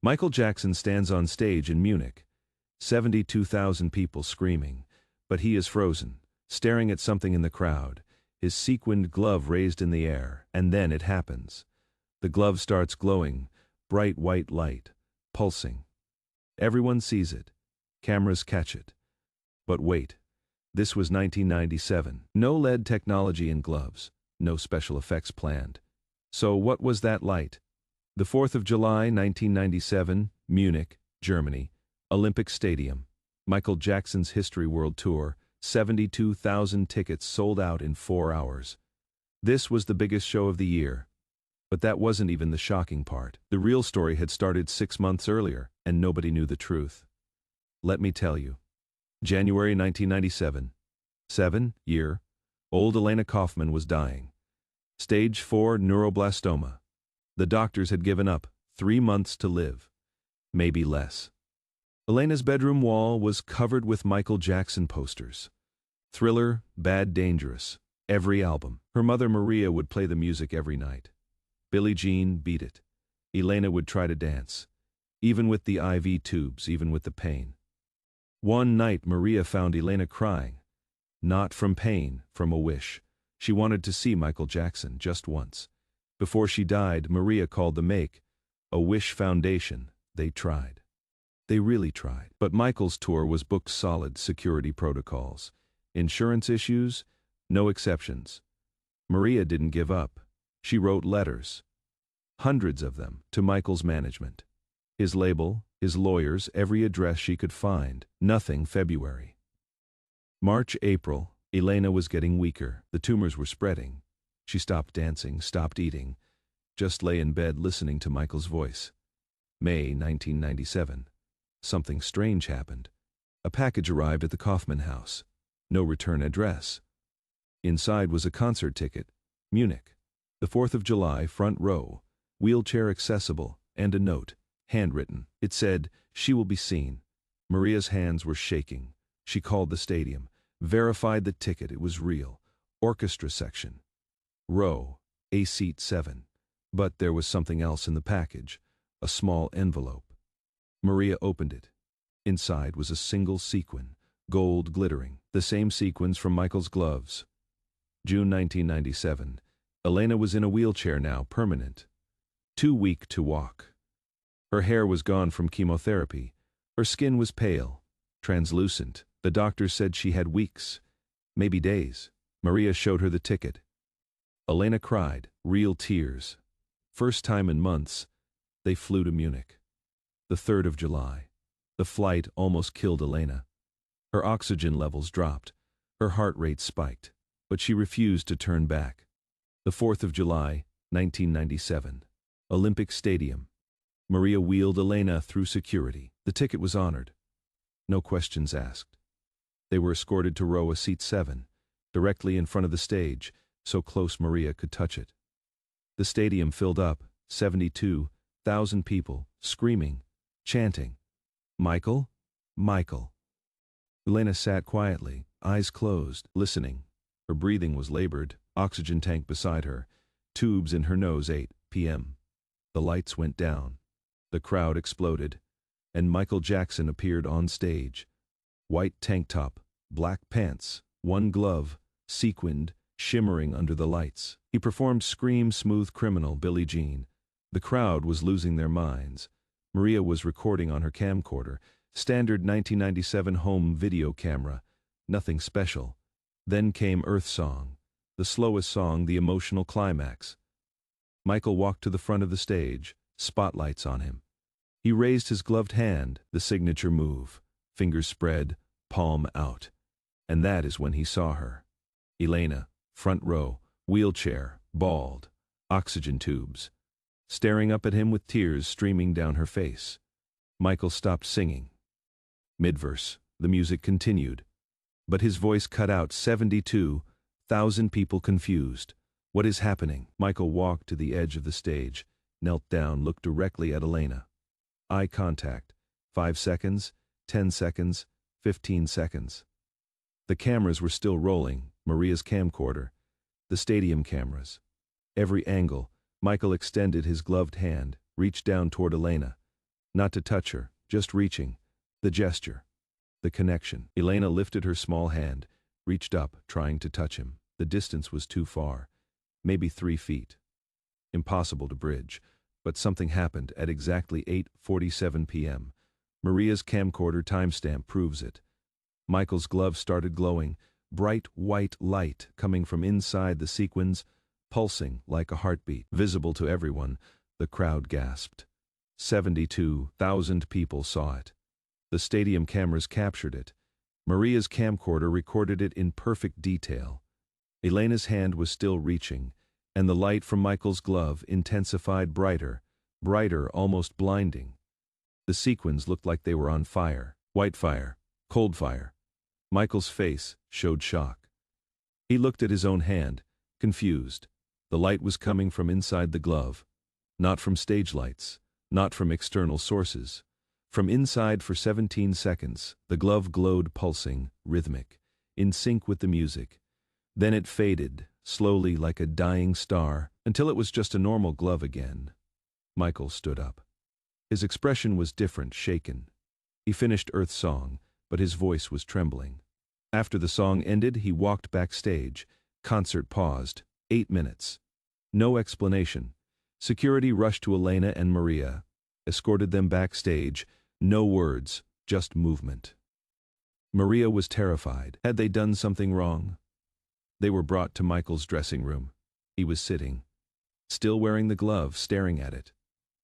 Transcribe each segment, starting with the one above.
Michael Jackson stands on stage in Munich. 72,000 people screaming. But he is frozen, staring at something in the crowd, his sequined glove raised in the air, and then it happens. The glove starts glowing, bright white light, pulsing. Everyone sees it. Cameras catch it. But wait. This was 1997. No LED technology in gloves. No special effects planned. So what was that light? The 4th of July, 1997, Munich, Germany, Olympic Stadium. Michael Jackson's History World Tour, 72,000 tickets sold out in 4 hours. This was the biggest show of the year. But that wasn't even the shocking part. The real story had started 6 months earlier, and nobody knew the truth. Let me tell you. January 1997. 7-year-old Elena Kaufman was dying. Stage 4 neuroblastoma. The doctors had given up, 3 months to live. Maybe less. Elena's bedroom wall was covered with Michael Jackson posters. Thriller, Bad Dangerous, every album. Her mother Maria would play the music every night. Billie Jean, Beat It. Elena would try to dance. Even with the IV tubes, even with the pain. One night Maria found Elena crying. Not from pain, from a wish. She wanted to see Michael Jackson just once. Before she died, Maria called the Make-A-Wish Foundation. They tried. They really tried. But Michael's tour was booked solid security protocols. Insurance issues, no exceptions. Maria didn't give up. She wrote letters. Hundreds of them, to Michael's management. His label, his lawyers, every address she could find. Nothing February. March, April, Elena was getting weaker. The tumors were spreading. She stopped dancing, stopped eating, just lay in bed listening to Michael's voice. May 1997. Something strange happened. A package arrived at the Kaufman house. No return address. Inside was a concert ticket. Munich. The 4th of July, front row. Wheelchair accessible, and a note, handwritten. It said, "She will be seen." Maria's hands were shaking. She called the stadium, verified the ticket, it was real. Orchestra section. Row, A seat 7. But there was something else in the package, a small envelope. Maria opened it. Inside was a single sequin, gold glittering, the same sequins from Michael's gloves. June 1997. Elena was in a wheelchair now, permanent. Too weak to walk. Her hair was gone from chemotherapy. Her skin was pale, translucent. The doctors said she had weeks, maybe days. Maria showed her the ticket. Elena cried, real tears. First time in months, they flew to Munich. The 3rd of July. The flight almost killed Elena. Her oxygen levels dropped. Her heart rate spiked. But she refused to turn back. The 4th of July, 1997. Olympic Stadium. Maria wheeled Elena through security. The ticket was honored. No questions asked. They were escorted to row a seat 7, directly in front of the stage, so close Maria could touch it. The stadium filled up, 72,000 people, screaming, chanting, "Michael, Michael." Elena sat quietly, eyes closed, listening. Her breathing was labored, oxygen tank beside her, tubes in her nose. 8 p.m. The lights went down. The crowd exploded, and Michael Jackson appeared on stage. White tank top, black pants, one glove, sequined, shimmering under the lights. He performed Scream Smooth Criminal, Billie Jean. The crowd was losing their minds. Maria was recording on her camcorder, standard 1997 home video camera, nothing special. Then came Earth Song, the slowest song, the emotional climax. Michael walked to the front of the stage, spotlights on him. He raised his gloved hand, the signature move, fingers spread, palm out. And that is when he saw her. Elena, front row, wheelchair, bald, oxygen tubes, staring up at him with tears streaming down her face. Michael stopped singing. Mid-verse, the music continued. But his voice cut out. 72,000 people confused. What is happening? Michael walked to the edge of the stage, knelt down, looked directly at Elena. Eye contact. 5 seconds, 10 seconds, 15 seconds. The cameras were still rolling, Maria's camcorder, the stadium cameras. Every angle, Michael extended his gloved hand, reached down toward Elena. Not to touch her, just reaching. The gesture. The connection. Elena lifted her small hand, reached up, trying to touch him. The distance was too far. Maybe 3 feet. Impossible to bridge. But something happened at exactly 8:47 p.m. Maria's camcorder timestamp proves it. Michael's glove started glowing, bright white light coming from inside the sequins, pulsing like a heartbeat. Visible to everyone, the crowd gasped. 72,000 people saw it. The stadium cameras captured it. Maria's camcorder recorded it in perfect detail. Elena's hand was still reaching, and the light from Michael's glove intensified brighter, almost blinding. The sequins looked like they were on fire. White fire, cold fire. Michael's face showed shock. He looked at his own hand, confused. The light was coming from inside the glove. Not from stage lights, not from external sources. From inside for 17 seconds, the glove glowed, pulsing, rhythmic, in sync with the music. Then it faded, slowly like a dying star, until it was just a normal glove again. Michael stood up. His expression was different, shaken. He finished Earth's Song, but his voice was trembling. After the song ended, he walked backstage. Concert paused. 8 minutes. No explanation. Security rushed to Elena and Maria, escorted them backstage. No words, just movement. Maria was terrified. Had they done something wrong? They were brought to Michael's dressing room. He was sitting, still wearing the glove, staring at it.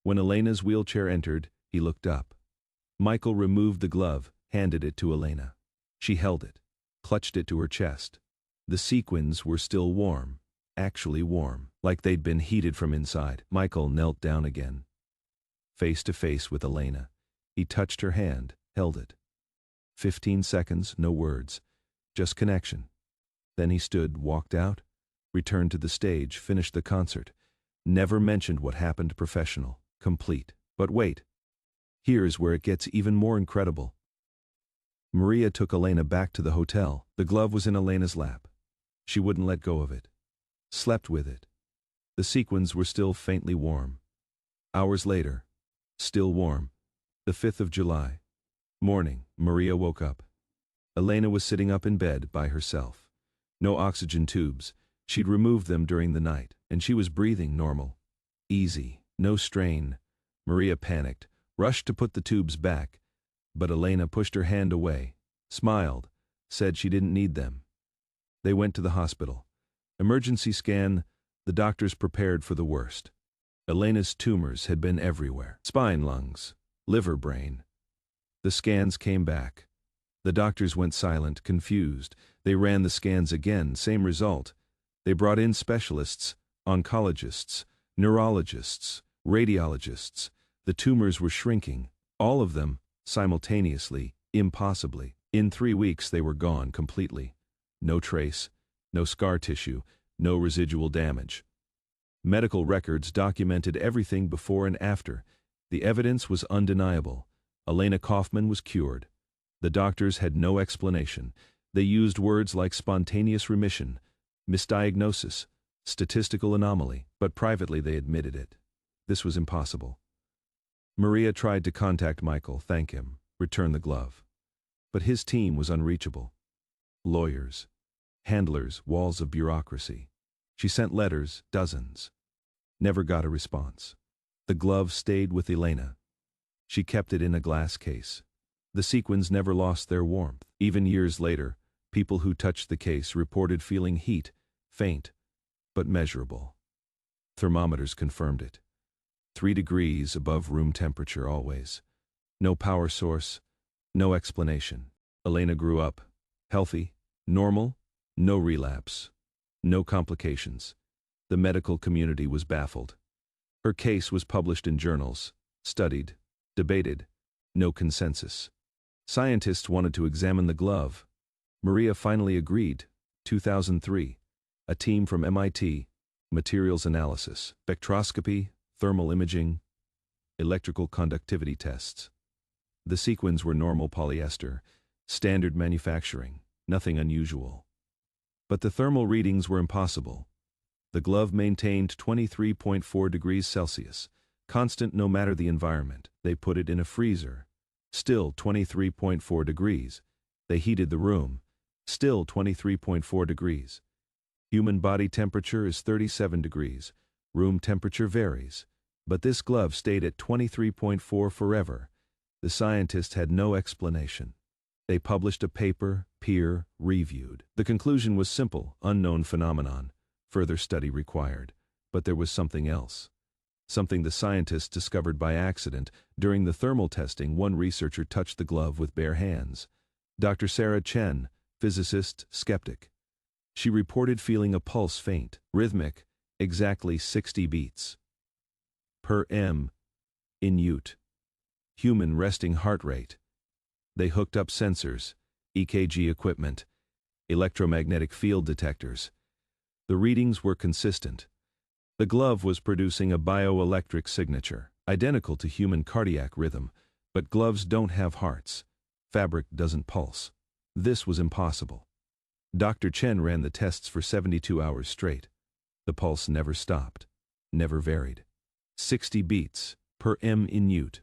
When Elena's wheelchair entered, he looked up. Michael removed the glove, handed it to Elena. She held it, clutched it to her chest. The sequins were still warm, actually warm, like they'd been heated from inside. Michael knelt down again. Face to face with Elena. He touched her hand, held it. 15 seconds, no words, just connection. Then he stood, walked out, returned to the stage, finished the concert. Never mentioned what happened. Professional, complete. But wait. Here's where it gets even more incredible. Maria took Elena back to the hotel. The glove was in Elena's lap. She wouldn't let go of it. Slept with it. The sequins were still faintly warm. Hours later, still warm. The 5th of July. Morning, Maria woke up. Elena was sitting up in bed by herself. No oxygen tubes. She'd removed them during the night, and she was breathing normal. Easy, no strain. Maria panicked, rushed to put the tubes back, but Elena pushed her hand away, smiled, said she didn't need them. They went to the hospital. Emergency scan. The doctors prepared for the worst. Elena's tumors had been everywhere. Spine, lungs, liver, brain. The scans came back. The doctors went silent, confused. They ran the scans again, same result. They brought in specialists, oncologists, neurologists, radiologists. The tumors were shrinking, all of them, simultaneously, impossibly. In 3 weeks they were gone completely. No trace, no scar tissue, no residual damage. Medical records documented everything before and after. The evidence was undeniable. Elena Kaufman was cured. The doctors had no explanation. They used words like spontaneous remission, misdiagnosis, statistical anomaly, but privately they admitted it. This was impossible. Maria tried to contact Michael, thank him, return the glove. But his team was unreachable. Lawyers, handlers, walls of bureaucracy. She sent letters, dozens. Never got a response. The glove stayed with Elena. She kept it in a glass case. The sequins never lost their warmth. Even years later, people who touched the case reported feeling heat, faint, but measurable. Thermometers confirmed it. 3 degrees above room temperature always. No power source, no explanation. Elena grew up, healthy, normal, no relapse, no complications. The medical community was baffled. Her case was published in journals, studied, debated, no consensus. Scientists wanted to examine the glove. Maria finally agreed. 2003. A team from MIT, materials analysis, spectroscopy, thermal imaging, electrical conductivity tests. The sequins were normal polyester, standard manufacturing, nothing unusual. But the thermal readings were impossible. The glove maintained 23.4 degrees Celsius, constant no matter the environment. They put it in a freezer. Still 23.4 degrees. They heated the room. Still 23.4 degrees. Human body temperature is 37 degrees. Room temperature varies. But this glove stayed at 23.4 forever. The scientists had no explanation. They published a paper, peer-reviewed. The conclusion was simple: unknown phenomenon. Further study required. But there was something else. Something the scientists discovered by accident. During the thermal testing, one researcher touched the glove with bare hands. Dr. Sarah Chen, physicist, skeptic. She reported feeling a pulse faint, rhythmic, exactly 60 beats per minute. Human resting heart rate. They hooked up sensors, EKG equipment, electromagnetic field detectors. The readings were consistent. The glove was producing a bioelectric signature, identical to human cardiac rhythm, but gloves don't have hearts. Fabric doesn't pulse. This was impossible. Dr. Chen ran the tests for 72 hours straight. The pulse never stopped, never varied. 60 beats per minute.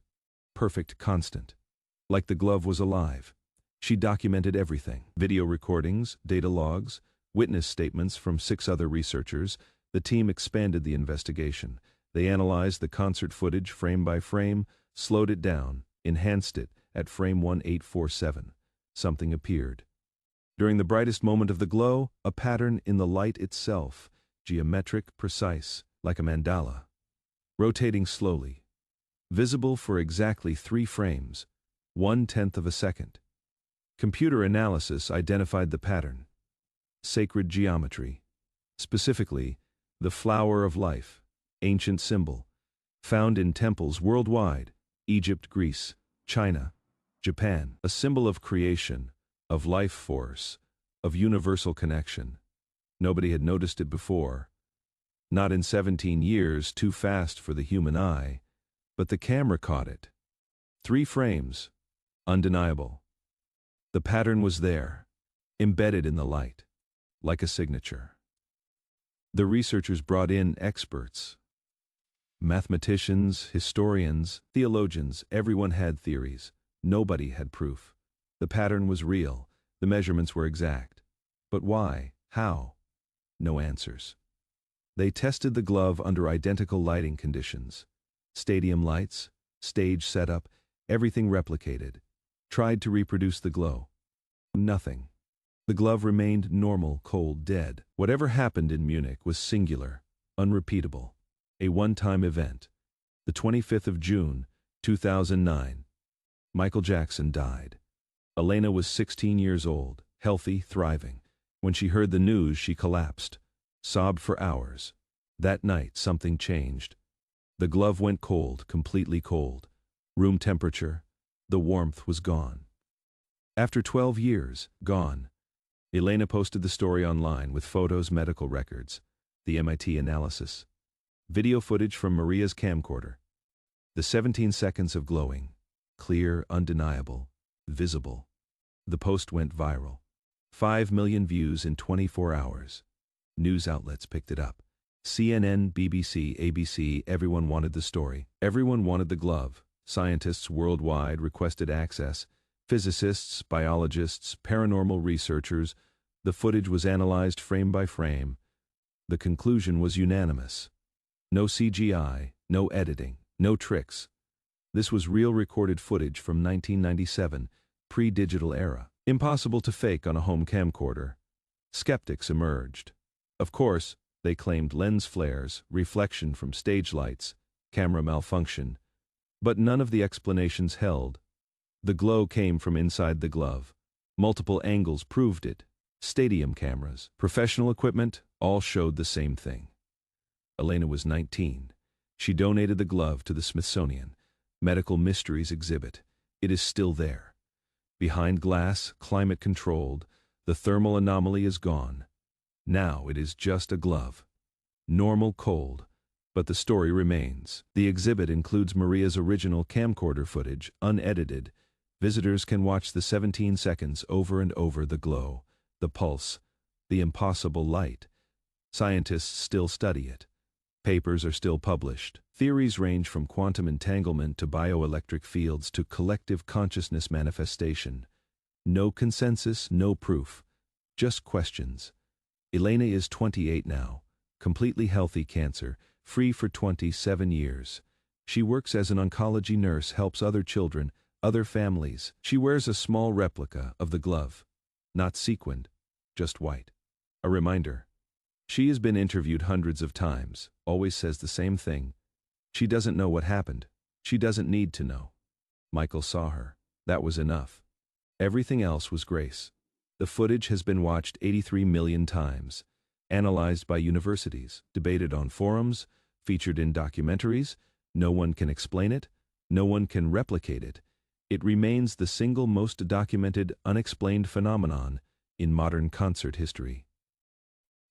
Perfect constant. Like the glove was alive. She documented everything: video recordings, data logs, witness statements from 6 other researchers. The team expanded the investigation. They analyzed the concert footage frame by frame, slowed it down, enhanced it at frame 1847. Something appeared. During the brightest moment of the glow, a pattern in the light itself, geometric, precise, like a mandala. Rotating slowly. Visible for exactly 3 frames, 1/10 of a second. Computer analysis identified the pattern. Sacred geometry. Specifically, the flower of life, ancient symbol, found in temples worldwide, Egypt, Greece, China, Japan. A symbol of creation, of life force, of universal connection. Nobody had noticed it before. Not in 17 years, too fast for the human eye, but the camera caught it. 3 frames, undeniable. The pattern was there, embedded in the light, like a signature. The researchers brought in experts. Mathematicians, historians, theologians, everyone had theories. Nobody had proof. The pattern was real, the measurements were exact. But why? How? No answers. They tested the glove under identical lighting conditions. Stadium lights, stage setup, everything replicated. Tried to reproduce the glow. Nothing. The glove remained normal, cold, dead. Whatever happened in Munich was singular, unrepeatable. A one-time event. The 25th of June, 2009. Michael Jackson died. Elena was 16 years old, healthy, thriving. When she heard the news, she collapsed. Sobbed for hours. That night, something changed. The glove went cold, completely cold. Room temperature. The warmth was gone. After 12 years, gone. Elena posted the story online with photos, medical records, the MIT analysis. Video footage from Maria's camcorder. The 17 seconds of glowing. Clear, undeniable, visible. The post went viral. 5 million views in 24 hours. News outlets picked it up. CNN, BBC, ABC, everyone wanted the story. Everyone wanted the glove. Scientists worldwide requested access. Physicists, biologists, paranormal researchers. The footage was analyzed frame by frame. The conclusion was unanimous. No CGI, no editing, no tricks. This was real recorded footage from 1997, pre-digital era. Impossible to fake on a home camcorder. Skeptics emerged. Of course, they claimed lens flares, reflection from stage lights, camera malfunction. But none of the explanations held. The glow came from inside the glove. Multiple angles proved it. Stadium cameras, professional equipment, all showed the same thing. Elena was 19. She donated the glove to the Smithsonian Medical Mysteries exhibit. It is still there. Behind glass, climate-controlled, the thermal anomaly is gone. Now it is just a glove. Normal cold, but the story remains. The exhibit includes Maria's original camcorder footage, unedited. Visitors can watch the 17 seconds over and over: the glow, the pulse, the impossible light. Scientists still study it. Papers are still published. Theories range from quantum entanglement to bioelectric fields to collective consciousness manifestation. No consensus, no proof, just questions. Elena is 28 now, completely healthy cancer, free for 27 years. She works as an oncology nurse, helps other children, other families. She wears a small replica of the glove, not sequined, just white. A reminder. She has been interviewed hundreds of times, always says the same thing. She doesn't know what happened. She doesn't need to know. Michael saw her. That was enough. Everything else was grace. The footage has been watched 83 million times, analyzed by universities, debated on forums, featured in documentaries. No one can explain it. No one can replicate it. It remains the single most documented, unexplained phenomenon in modern concert history.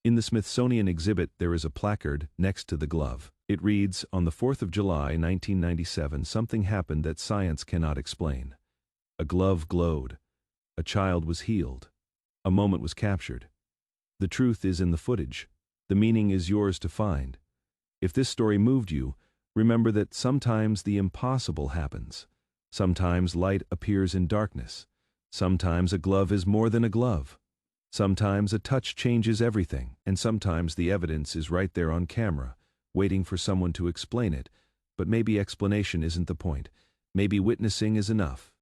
In the Smithsonian exhibit, there is a placard next to the glove. It reads, "On the 4th of July, 1997, something happened that science cannot explain. A glove glowed. A child was healed. A moment was captured. The truth is in the footage. The meaning is yours to find. If this story moved you, remember that sometimes the impossible happens. Sometimes light appears in darkness. Sometimes a glove is more than a glove. Sometimes a touch changes everything, and sometimes the evidence is right there on camera, waiting for someone to explain it. But maybe explanation isn't the point. Maybe witnessing is enough.